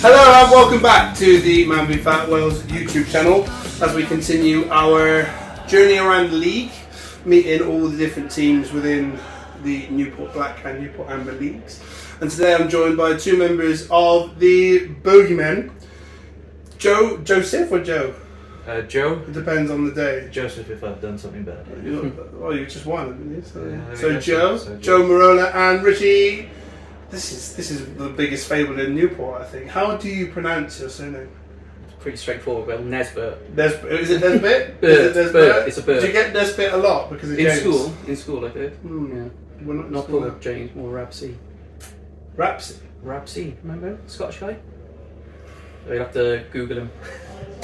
Hello and welcome back to the MANvFAT Wales YouTube channel as we continue our journey around the league, meeting all the different teams within the Newport Black and Newport Amber leagues. And today I'm joined by two members of the Bogeymen. Joseph or Joe? Joe. It depends on the day. Joseph, if I've done something bad. Well, you just won, haven't you? So Joe, Joe Morola and Richie. This is the biggest fable in Newport, I think. How do you pronounce your surname? It's pretty straightforward. Well, Nesbert. Is it Nesbit? Bird. It's a bird. Do you get Nesbit a lot because of James? In school I did. Yeah. We're Not called James, more Rapsy. Rapsy? Remember? Scottish guy? You'd have to Google him.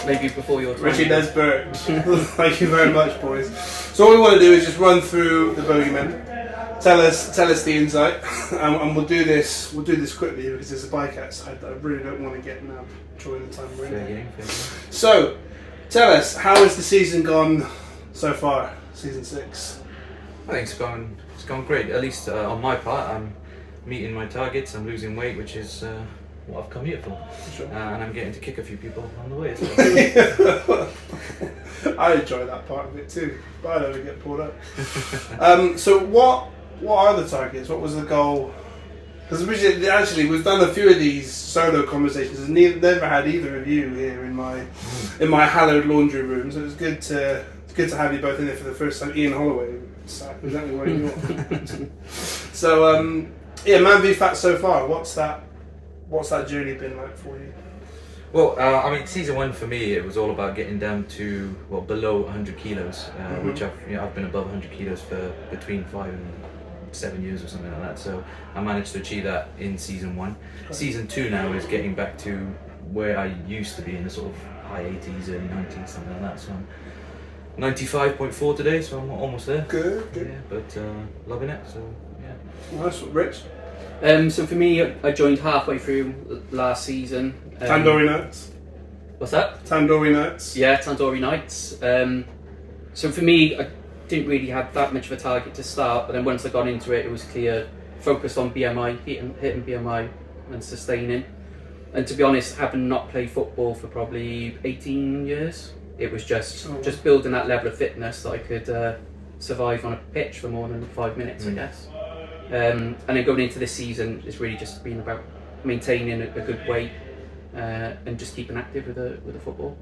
Maybe before your time. Richie Nesbert. Thank you very much, boys. So all we want to do is just run through the Bogeymen. Tell us the insight, and we'll do this quickly because there's a bike outside that I really don't want to get now during the time we're in. So, tell us, how has the season gone so far? Season 6. I think it's gone great. At least on my part, I'm meeting my targets. I'm losing weight, which is what I've come here for. Sure. And I'm getting to kick a few people on the way as well. I enjoy that part of it too, but I don't get pulled up. So what are the targets? What was the goal? Because actually we've done a few of these solo conversations and never had either of you here in my hallowed laundry room. So it's good to have you both in there for the first time. Ian Holloway sat exactly where you are. So MANvFAT so far. What's that journey been like for you? Well, I mean, season 1 for me, it was all about getting down to below 100 kilos, which I've been above 100 kilos for between 5 and 7 years or something like that. So I managed to achieve that in season 1. Season 2 now is getting back to where I used to be in the sort of high 80s, early 90s, something like that. So I'm 95.4 today, so I'm almost there. Good. Yeah, but loving it. So yeah. Nice, Rich. So for me, I joined halfway through last season. Tandoori Nights. What's that? Tandoori Nights. Yeah, Tandoori Nights. So for me, I didn't really have that much of a target to start, but then once I got into it, it was clear, focused on BMI, hitting BMI and sustaining. And to be honest, having not played football for probably 18 years, it was just building that level of fitness that I could survive on a pitch for more than 5 minutes, I guess. And then going into this season, it's really just been about maintaining a good weight and just keeping active with the football.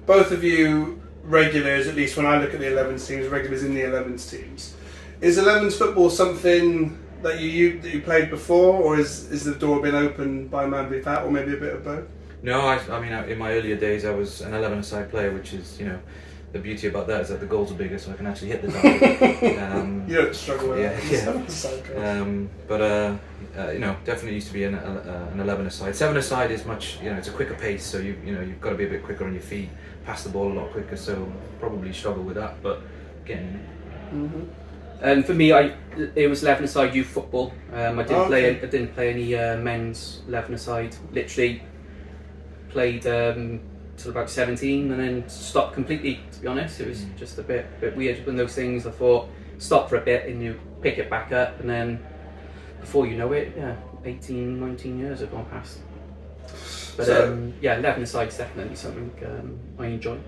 Both of you regulars, at least when I look at the 11s teams, regulars in the 11s teams. Is 11s football something that you played before, or is the door been opened by MANvFAT, or maybe a bit of both? No, I mean, in my earlier days, I was an 11-a-side player, which is, the beauty about that is that the goals are bigger, so I can actually hit the target. You don't struggle with that. Definitely used to be an 11-a-side. 7-a-side is much, it's a quicker pace, so you've got to be a bit quicker on your feet, pass the ball a lot quicker. So probably struggle with that, but getting. And for me, it was 11-a-side youth football. I didn't play any men's 11-a-side. Literally played till about 17 and then stopped completely, to be honest. It was just a bit weird when those things. I thought, stop for a bit and you pick it back up, and then before you know it, 18, 19 years have gone past. But 11-a-side is definitely something I enjoy.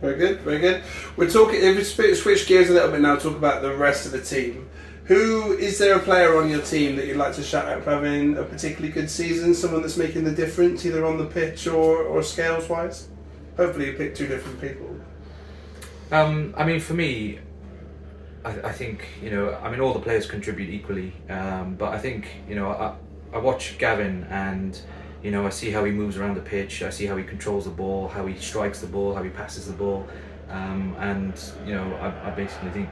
Very good. We're talking, if we switch gears a little bit now, talk about the rest of the team. Is there a player on your team that you'd like to shout out for having a particularly good season? Someone that's making the difference, either on the pitch or scales wise? Hopefully you pick two different people. I mean, for me, I think, all the players contribute equally. But I think, I watch Gavin and, I see how he moves around the pitch. I see how he controls the ball, how he strikes the ball, how he passes the ball. I basically think,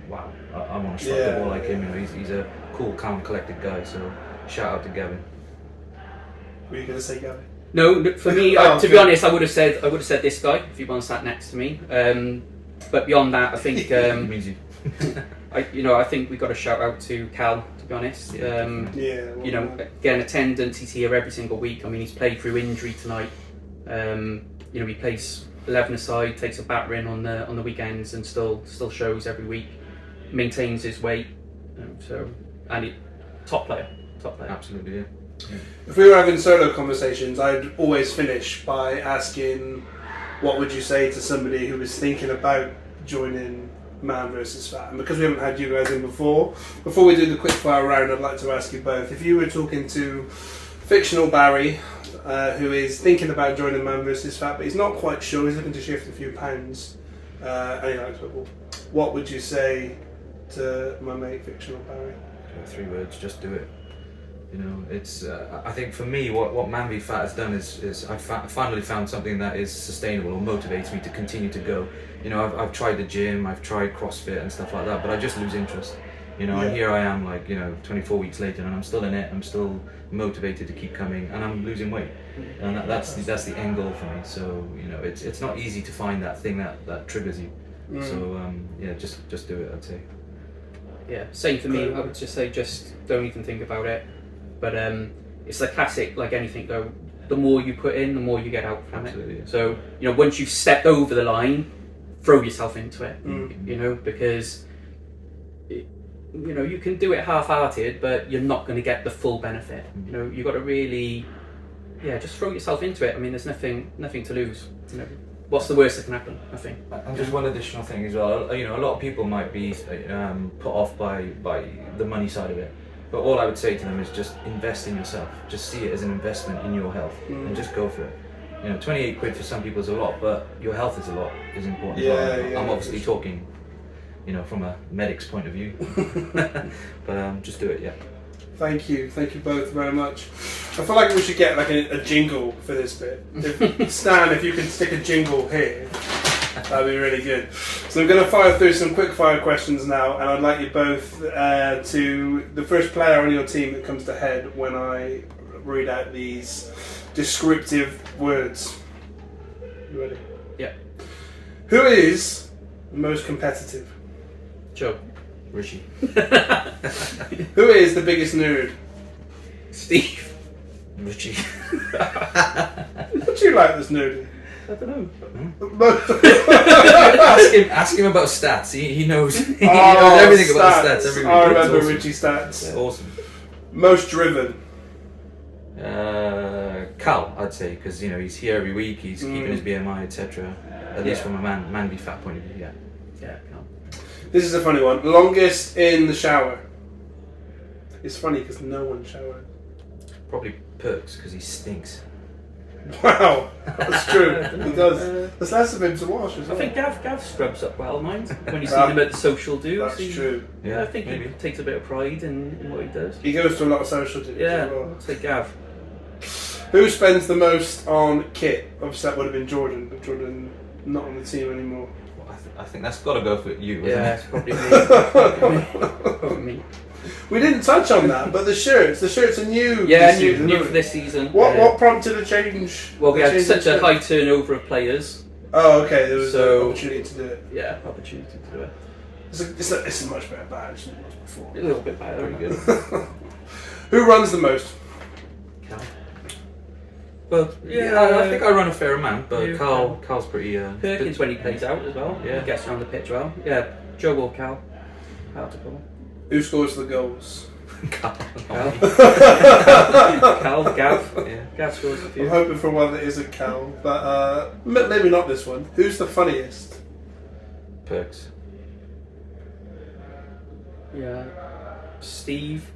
wow, I want to strike the ball like him. He's a cool, calm, collected guy. So shout out to Gavin. Were you going to say Gavin? No, for me, to be honest, I would have said this guy if he was sat next to me. But beyond that, I think means you. I think we got a shout out to Cal. To be honest, again, attendance. He's here every single week. I mean, he's played through injury tonight. He plays 11-a-side, takes a battering on the weekends, and still shows every week. Maintains his weight, top player. Absolutely, yeah. If we were having solo conversations, I'd always finish by asking, what would you say to somebody who was thinking about joining MANvFAT? And because we haven't had you guys in before we do the quick fire round, I'd like to ask you both. If you were talking to fictional Barry, who is thinking about joining MANvFAT, but he's not quite sure, he's looking to shift a few pounds, and he likes football, what would you say to my mate fictional Barry? 3 words: just do it. You know, it's. I think for me, what MANvFAT has done is I've finally found something that is sustainable or motivates me to continue to go. You know, I've tried the gym, I've tried CrossFit and stuff like that, but I just lose interest. You know, and here I am, like, you know, 24 weeks later, and I'm still in it. I'm still motivated to keep coming, and I'm losing weight, and that's the end goal for me. So, you know, it's not easy to find that thing that triggers you. So yeah, just do it, I'd say. Yeah, same for me. I would just say, just don't even think about it. But it's the classic, like anything though, the more you put in, the more you get out from Absolutely, it. yeah. So, you know, once you've stepped over the line, throw yourself into it, you know, because, you know, you can do it half-hearted, but you're not going to get the full benefit. You know, you've got to really, just throw yourself into it. I mean, there's nothing to lose. You know, what's the worst that can happen? Nothing. And just one additional thing as well. You know, a lot of people might be put off by the money side of it. But all I would say to them is just invest in yourself. Just see it as an investment in your health, and just go for it. You know, 28 quid for some people is a lot, but your health is important as well. I'm obviously talking, you know, from a medic's point of view. But just do it, yeah. Thank you both very much. I feel like we should get like a jingle for this bit. Stan, if you can stick a jingle here, that'd be really good. So I'm going to fire through some quick fire questions now, and I'd like you both to the first player on your team that comes to head when I read out these descriptive words. You ready? Yeah. Who is the most competitive? Joe. Richie. Who is the biggest nerd? Steve. Richie. What do you like this nerdy? I don't know. ask him about stats. He knows. He knows everything about stats. Every week. I remember It's awesome. Richie stats. Yeah, awesome. Most driven. Cal, I'd say, because you know he's here every week. He's keeping his BMI, etc. At least from a MANvFAT point of view. Yeah, Cal. This is a funny one. Longest in the shower. It's funny because no one showered. Probably Perks because he stinks. Wow, that's true. He does. There's less of him to wash as I well. think Gav scrubs up well, mind. When you see him at the social dues. That's true. Yeah, I think maybe. he takes a bit of pride in what he does. He goes to a lot of social duties Yeah, as well. I'd say Gav. Who spends the most on kit? Obviously that would have been Jordan, but Jordan not on the team anymore. Well, I think that's got to go for you, isn't Yeah, it? it's probably me. Probably me. We didn't touch on that, but the shirts are new. Yeah, this season, new aren't for they? this season. What prompted a change? Well, we a had change such in a shirt? high turnover of players. Oh, okay. There was So- an opportunity to do it. Yeah, opportunity to do it. It's a much better badge than it was before. A little bit better. Very good. Who runs the most? Cal. Well, I think I run a fair amount, but You- Carl's pretty. Perkins when he plays out as well. Yeah. He gets around the pitch well. Yeah, Joe or Cal. Hard to call. Who scores the goals? Carl. Cal, Gav. Yeah. Gav scores a I'm few. hoping for one that isn't Cal, but maybe not this one. Who's the funniest? Perks. Yeah. Steve.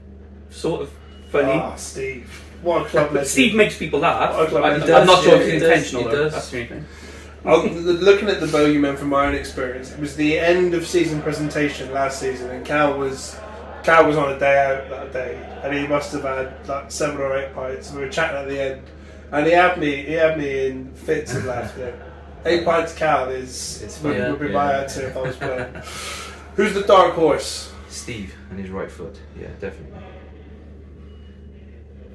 Sort of funny. Ah, Steve. What a club But legend. Steve makes people laugh. Oh, club legend. I'm not sure if He it's does, intentional he though. does. That's the only thing. Looking at the Bogeymen from my own experience, it was the end of season presentation last season, and Cal was on a day out that day, and he must have had like 7 or 8 pints. We were chatting at the end, and he had me in fits of laughter. 8 pints Cal It's would funny. be my answer if I was playing. Who's the dark horse? Steve and his right foot. Yeah, definitely.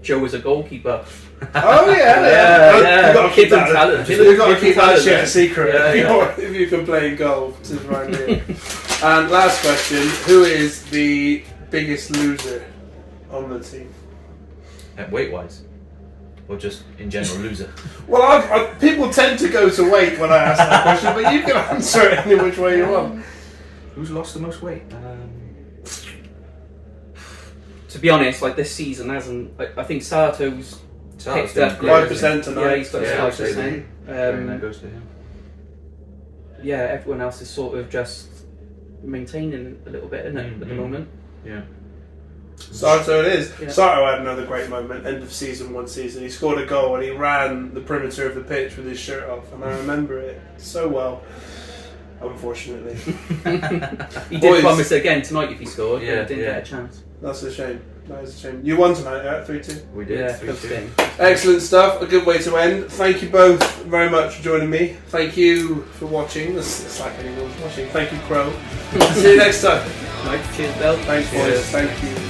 Joe was a goalkeeper. Oh yeah. Yeah. You've got to keep Hidden that. talent. You've got to keep that Hidden shit a talent. secret Yeah, if you can play golf. This is right here. And last question: who is the biggest loser on the team? Weight wise, or just in general loser. Well, people tend to go to weight when I ask that question, but you can answer it any which way you want. Who's lost the most weight? to be honest, like this season hasn't. I think Sato's picked been up great, 5% tonight. Yeah, he's got Yeah, 5%. that goes to him. Yeah, everyone else is sort of just maintaining a little bit, isn't it, at the moment? Yeah. Sato it is. Yeah. Sato had another great moment, end of season. He scored a goal and he ran the perimeter of the pitch with his shirt off, and I remember it so well. Unfortunately. He did Boys. promise again tonight if he scored, Yeah, but he didn't yeah. get a chance. That's a shame. That is a shame. You won tonight, yeah? 3-2. We did. Yeah, 3-2. close game. Excellent stuff. A good way to end. Thank you both very much for joining me. Thank you for watching. It's like anyone's watching. Thank you, Crow. See you next time. Right, cheers, Bill. Thanks, boys. Cheers. Thank you.